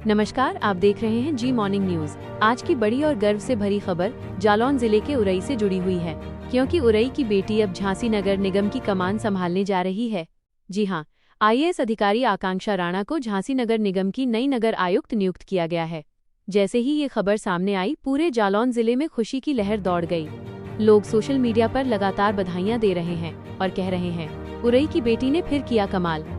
नमस्कार, आप देख रहे हैं जी मॉर्निंग न्यूज। आज की बड़ी और गर्व से भरी खबर जालौन जिले के उरई से जुड़ी हुई है, क्योंकि उरई की बेटी अब झांसी नगर निगम की कमान संभालने जा रही है। जी हां, आईएएस अधिकारी आकांक्षा राणा को झांसी नगर निगम की नई नगर आयुक्त नियुक्त किया गया है। जैसे ही ये खबर सामने आई, पूरे जालौन जिले में खुशी की लहर दौड़ गई। लोग सोशल मीडिया पर लगातार बधाइयां दे रहे हैं और कह रहे हैं, उरई की बेटी ने फिर किया कमाल।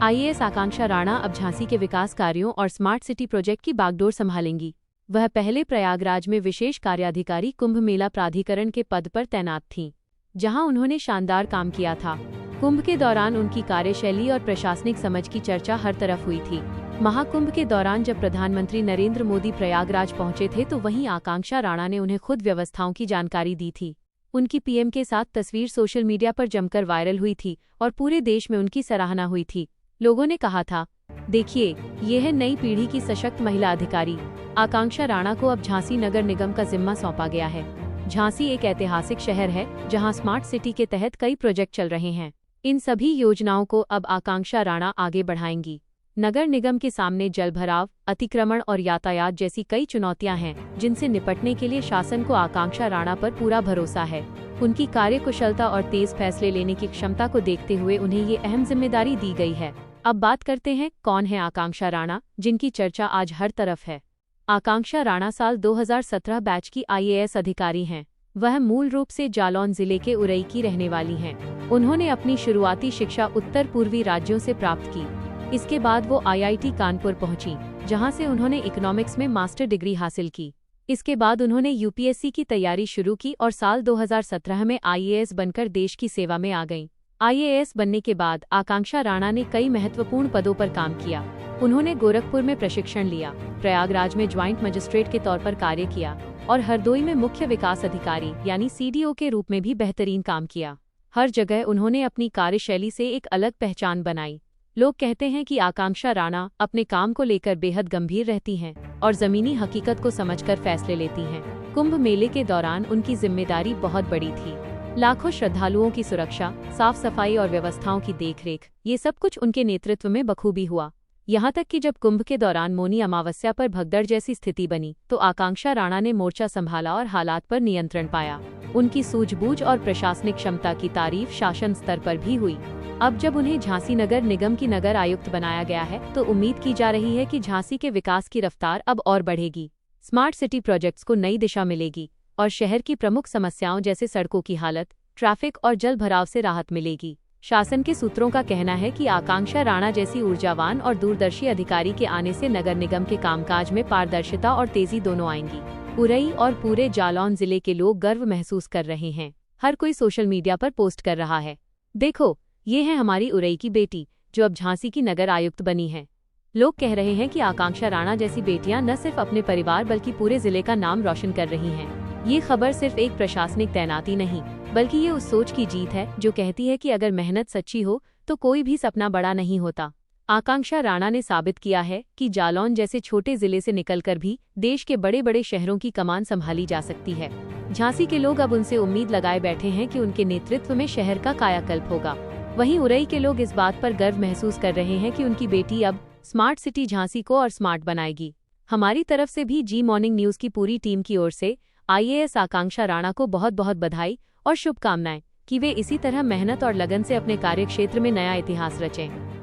आईएएस आकांक्षा राणा अब झांसी के विकास कार्यों और स्मार्ट सिटी प्रोजेक्ट की बागडोर संभालेंगी। वह पहले प्रयागराज में विशेष कार्याधिकारी कुंभ मेला प्राधिकरण के पद पर तैनात थीं, जहां उन्होंने शानदार काम किया था। कुंभ के दौरान उनकी कार्यशैली और प्रशासनिक समझ की चर्चा हर तरफ हुई थी। महाकुंभ के दौरान जब प्रधानमंत्री नरेंद्र मोदी प्रयागराज पहुंचे थे, तो वहीं आकांक्षा राणा ने उन्हें खुद व्यवस्थाओं की जानकारी दी थी। उनकी पीएम के साथ तस्वीर सोशल मीडिया पर जमकर वायरल हुई थी और पूरे देश में उनकी सराहना हुई थी। लोगों ने कहा था, देखिए, ये है नई पीढ़ी की सशक्त महिला अधिकारी। आकांक्षा राणा को अब झांसी नगर निगम का जिम्मा सौंपा गया है। झांसी एक ऐतिहासिक शहर है, जहां स्मार्ट सिटी के तहत कई प्रोजेक्ट चल रहे हैं। इन सभी योजनाओं को अब आकांक्षा राणा आगे बढ़ाएंगी। नगर निगम के सामने जलभराव, अतिक्रमण और यातायात जैसी कई चुनौतियां हैं, जिनसे निपटने के लिए शासन को आकांक्षा राणा पर पूरा भरोसा है। उनकी कार्यकुशलता और तेज फैसले लेने की क्षमता को देखते हुए उन्हें ये अहम जिम्मेदारी दी गई है। अब बात करते हैं, कौन है आकांक्षा राणा, जिनकी चर्चा आज हर तरफ है। आकांक्षा राणा साल 2017 बैच की आईएएस अधिकारी हैं। वह मूल रूप से जालौन जिले के उरई की रहने वाली हैं। उन्होंने अपनी शुरुआती शिक्षा उत्तर पूर्वी राज्यों से प्राप्त की। इसके बाद वो आईआईटी कानपुर पहुंची, जहां से उन्होंने इकोनॉमिक्स में मास्टर डिग्री हासिल की। इसके बाद उन्होंने यूपीएससी की तैयारी शुरू की और साल 2017 में आईएएस बनकर देश की सेवा में आ गईं। आईएएस बनने के बाद आकांक्षा राणा ने कई महत्वपूर्ण पदों पर काम किया। उन्होंने गोरखपुर में प्रशिक्षण लिया, प्रयागराज में ज्वाइंट मजिस्ट्रेट के तौर पर कार्य किया और हरदोई में मुख्य विकास अधिकारी यानी सीडीओ के रूप में भी बेहतरीन काम किया। हर जगह उन्होंने अपनी कार्यशैली से एक अलग पहचान बनाई। लोग कहते हैं कि आकांक्षा राणा अपने काम को लेकर बेहद गंभीर रहती हैं और जमीनी हकीकत को समझकर फैसले लेती हैं। कुंभ मेले के दौरान उनकी जिम्मेदारी बहुत बड़ी थी। लाखों श्रद्धालुओं की सुरक्षा, साफ सफाई और व्यवस्थाओं की देखरेख, ये सब कुछ उनके नेतृत्व में बखूबी हुआ। यहाँ तक कि जब कुंभ के दौरान मौनी अमावस्या पर भगदड़ जैसी स्थिति बनी, तो आकांक्षा राणा ने मोर्चा संभाला और हालात पर नियंत्रण पाया। उनकी सूझबूझ और प्रशासनिक क्षमता की तारीफ शासन स्तर पर भी हुई। अब जब उन्हें झांसी नगर निगम की नगर आयुक्त बनाया गया है, तो उम्मीद की जा रही है कि झांसी के विकास की रफ्तार अब और बढ़ेगी। स्मार्ट सिटी प्रोजेक्ट्स को नई दिशा मिलेगी और शहर की प्रमुख समस्याओं जैसे सड़कों की हालत, ट्रैफिक और जल भराव से राहत मिलेगी। शासन के सूत्रों का कहना है कि आकांक्षा राणा जैसी ऊर्जावान और दूरदर्शी अधिकारी के आने से नगर निगम के कामकाज में पारदर्शिता और तेजी दोनों आएंगी। उरई और पूरे जालौन जिले के लोग गर्व महसूस कर रहे हैं। हर कोई सोशल मीडिया पर पोस्ट कर रहा है, देखो, ये है हमारी उरई की बेटी, जो अब झांसी की नगर आयुक्त बनी है। लोग कह रहे हैं कि आकांक्षा राणा जैसी बेटियां न सिर्फ अपने परिवार बल्कि पूरे जिले का नाम रोशन कर रही हैं। ये खबर सिर्फ एक प्रशासनिक तैनाती नहीं, बल्कि ये उस सोच की जीत है जो कहती है कि अगर मेहनत सच्ची हो तो कोई भी सपना बड़ा नहीं होता। आकांक्षा राणा ने साबित किया है कि जालौन जैसे छोटे जिले से निकलकर भी देश के बड़े बड़े शहरों की कमान संभाली जा सकती है। झांसी के लोग अब उनसे उम्मीद लगाए बैठे हैं कि उनके नेतृत्व में शहर का कायाकल्प होगा। वहीं उरई के लोग इस बात पर गर्व महसूस कर रहे हैं कि उनकी बेटी अब स्मार्ट सिटी झांसी को और स्मार्ट बनाएगी। हमारी तरफ से भी जी मॉर्निंग न्यूज की पूरी टीम की ओर से आईएएस आकांक्षा राणा को बहुत बहुत बधाई और शुभकामनाएं कि वे इसी तरह मेहनत और लगन से अपने कार्यक्षेत्र में नया इतिहास रचें।